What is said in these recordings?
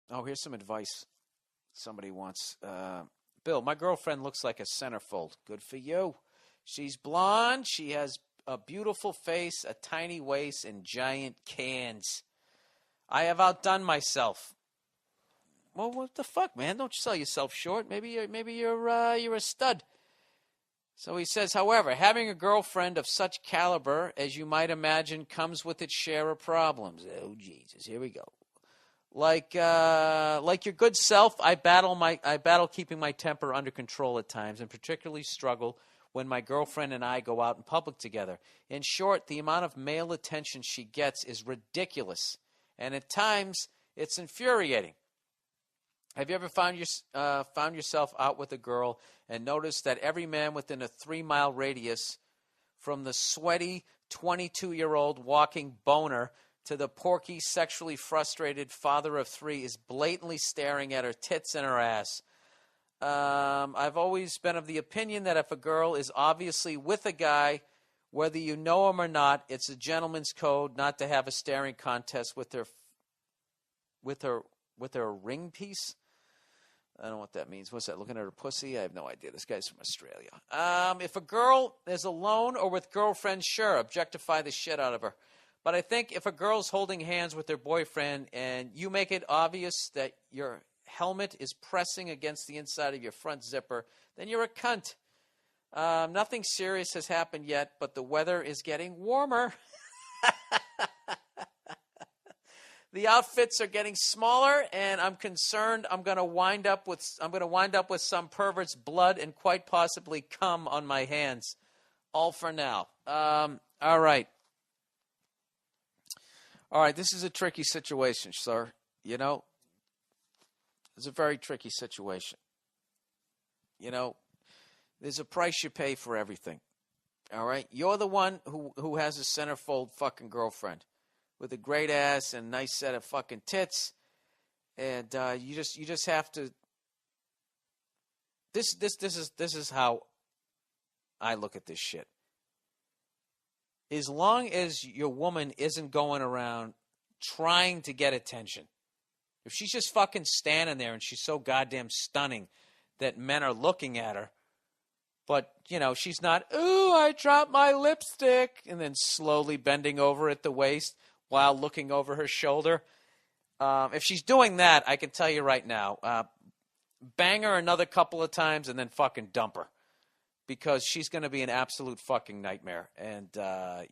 Oh, here's some advice somebody wants. Bill, my girlfriend looks like a centerfold. Good for you. She's blonde. She has a beautiful face, a tiny waist, and giant cans. I have outdone myself. Well, what the fuck, man? Don't you sell yourself short. Maybe you're a stud. So he says, however, having a girlfriend of such caliber, as you might imagine, comes with its share of problems. Oh, Jesus, here we go. Like your good self, I battle keeping my temper under control at times, and particularly struggle when my girlfriend and I go out in public together. In short, the amount of male attention she gets is ridiculous, and at times it's infuriating. Have you ever found yourself out with a girl and noticed that every man within a 3-mile radius, from the sweaty 22-year-old walking boner to the porky, sexually frustrated father of 3, is blatantly staring at her tits and her ass? I've always been of the opinion that if a girl is obviously with a guy, whether you know him or not, it's a gentleman's code not to have a staring contest with her ring piece. I don't know what that means. What's that? Looking at her pussy? I have no idea. This guy's from Australia. If a girl is alone or with girlfriends, sure, objectify the shit out of her. But I think if a girl's holding hands with her boyfriend and you make it obvious that your helmet is pressing against the inside of your front zipper, then you're a cunt. Nothing serious has happened yet, but the weather is getting warmer. The outfits are getting smaller, and I'm concerned I'm going to wind up with some pervert's blood and quite possibly cum on my hands. All for now. All right. This is a tricky situation, sir. You know, it's a very tricky situation. You know, there's a price you pay for everything. All right, you're the one who has a centerfold fucking girlfriend with a great ass and a nice set of fucking tits, and you just have to. This is how I look at this shit. As long as your woman isn't going around trying to get attention, if she's just fucking standing there and she's so goddamn stunning that men are looking at her, but, you know, she's not, ooh, I dropped my lipstick, and then slowly bending over at the waist while looking over her shoulder. If she's doing that, I can tell you right now, bang her another couple of times and then fucking dump her. Because she's going to be an absolute fucking nightmare. And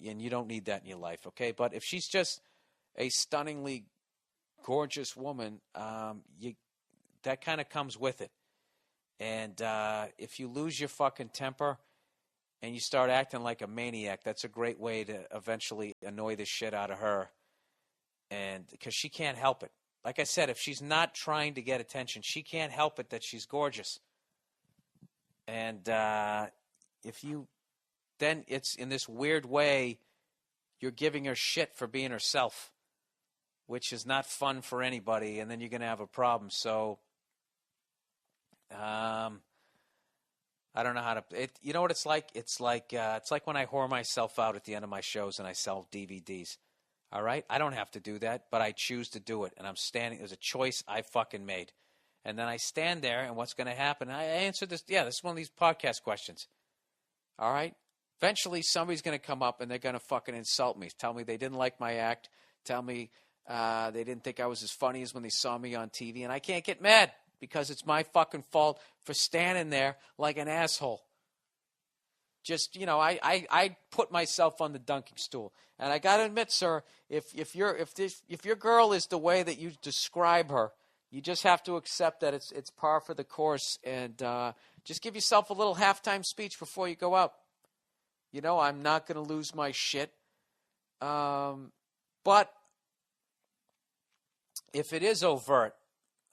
you don't need that in your life, okay? But if she's just a stunningly gorgeous woman, that kind of comes with it. And if you lose your fucking temper and you start acting like a maniac, that's a great way to eventually annoy the shit out of her. And because she can't help it. Like I said, if she's not trying to get attention, she can't help it that she's gorgeous. And then it's in this weird way, you're giving her shit for being herself, which is not fun for anybody. And then you're going to have a problem. So, I don't know how to. You know what it's like? It's like when I whore myself out at the end of my shows and I sell DVDs. All right, I don't have to do that, but I choose to do it, and I'm standing. There's a choice I fucking made, and then I stand there, and what's going to happen? I answer this. Yeah, this is one of these podcast questions. All right, eventually somebody's going to come up and they're going to fucking insult me, tell me they didn't like my act, tell me they didn't think I was as funny as when they saw me on TV, and I can't get mad. Because it's my fucking fault for standing there like an asshole. Just, you know, I put myself on the dunking stool. And I got to admit, sir, if your girl is the way that you describe her, you just have to accept that it's par for the course. And just give yourself a little halftime speech before you go out. You know, I'm not going to lose my shit. But if it is overt,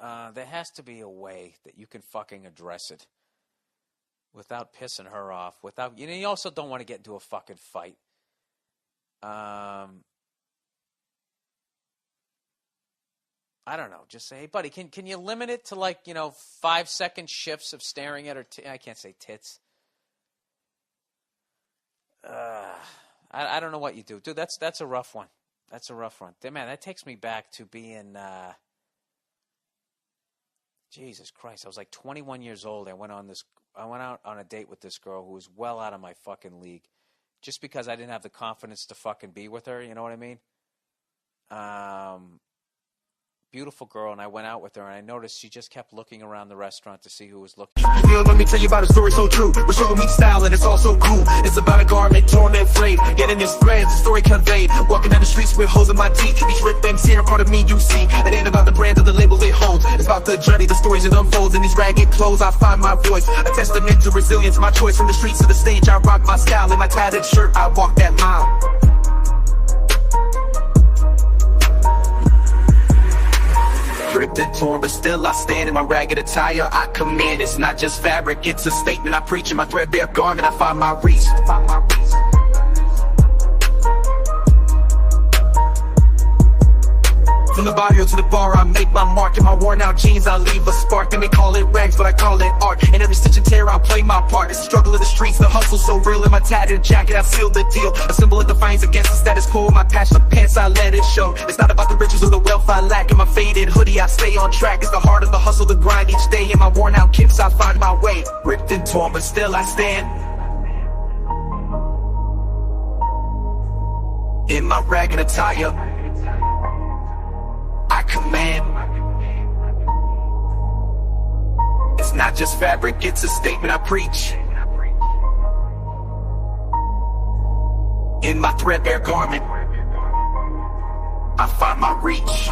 there has to be a way that you can fucking address it without pissing her off. Without, you know, you also don't want to get into a fucking fight. I don't know. Just say, hey, buddy, can you limit it to 5-second shifts of staring at her? I can't say tits. I don't know what you do, dude. That's a rough one. That's a rough one. Man, that takes me back to being. Jesus Christ. I was like 21 years old. I went out on a date with this girl who was well out of my fucking league. Just because I didn't have the confidence to fucking be with her, you know what I mean? Beautiful girl, and I went out with her, and I noticed she just kept looking around the restaurant to see who was looking. Let me tell you about a story so true. We're showing me style, and it's all so cool. It's about a garment torn and frayed, getting its threads, the story conveyed. Walking down the streets with holes in my teeth. These ripped things here, part of me you see. It ain't about the brand or the label it holds. It's about the journey, the stories it unfolds. In these ragged clothes, I find my voice. A testament to resilience, my choice. From the streets to the stage, I rock my style. In my tattered shirt, I walk that mile. Ripped and torn, but still I stand in my ragged attire. I command, it's not just fabric, it's a statement. I preach in my threadbare garment, I find my reason. From the barrio to the bar, I make my mark. In my worn out jeans, I leave a spark. They may call it rags, but I call it art. In every stitch and tear, I play my part. It's the struggle of the streets, the hustle so real. In my tattered jacket, I've sealed the deal. A symbol of defiance against the status quo. My passion, pants, I let it show. It's not about the riches or the wealth I lack. In my faded hoodie, I stay on track. It's the heart of the hustle, the grind each day. In my worn out kicks, I find my way. Ripped and torn, but still I stand. In my ragged attire, I command. It's not just fabric, it's a statement I preach. In my threadbare garment, I find my reach.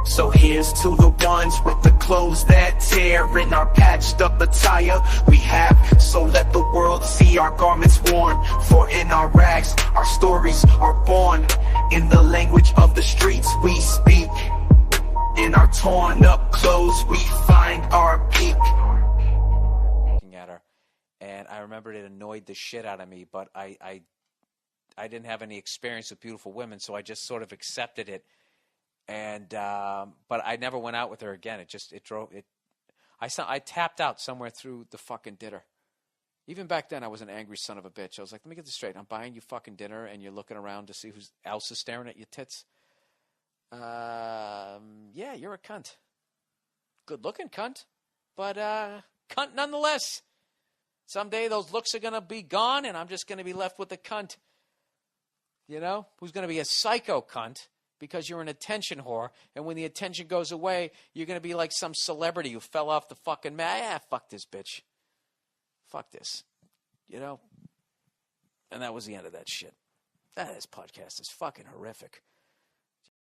So here's to the ones with the clothes that tear. In our patched up attire we have, so let the world see our garments worn. For in our rags, our stories are born. In the language of the streets we speak. In our torn up clothes we find our peak. Looking at her, and I remembered it annoyed the shit out of me, but I didn't have any experience with beautiful women, so I just sort of accepted it. And but I never went out with her again. I tapped out somewhere through the fucking dinner. Even back then, I was an angry son of a bitch. I was like, let me get this straight. I'm buying you fucking dinner, and you're looking around to see who else is staring at your tits. Yeah, you're a cunt. Good-looking cunt, but cunt nonetheless. Someday those looks are going to be gone, and I'm just going to be left with a cunt. You know? Who's going to be a psycho cunt because you're an attention whore, and when the attention goes away, you're going to be like some celebrity who fell off the fucking mat. Yeah, fuck this bitch. Fuck this. You know? And that was the end of that shit. This podcast is fucking horrific.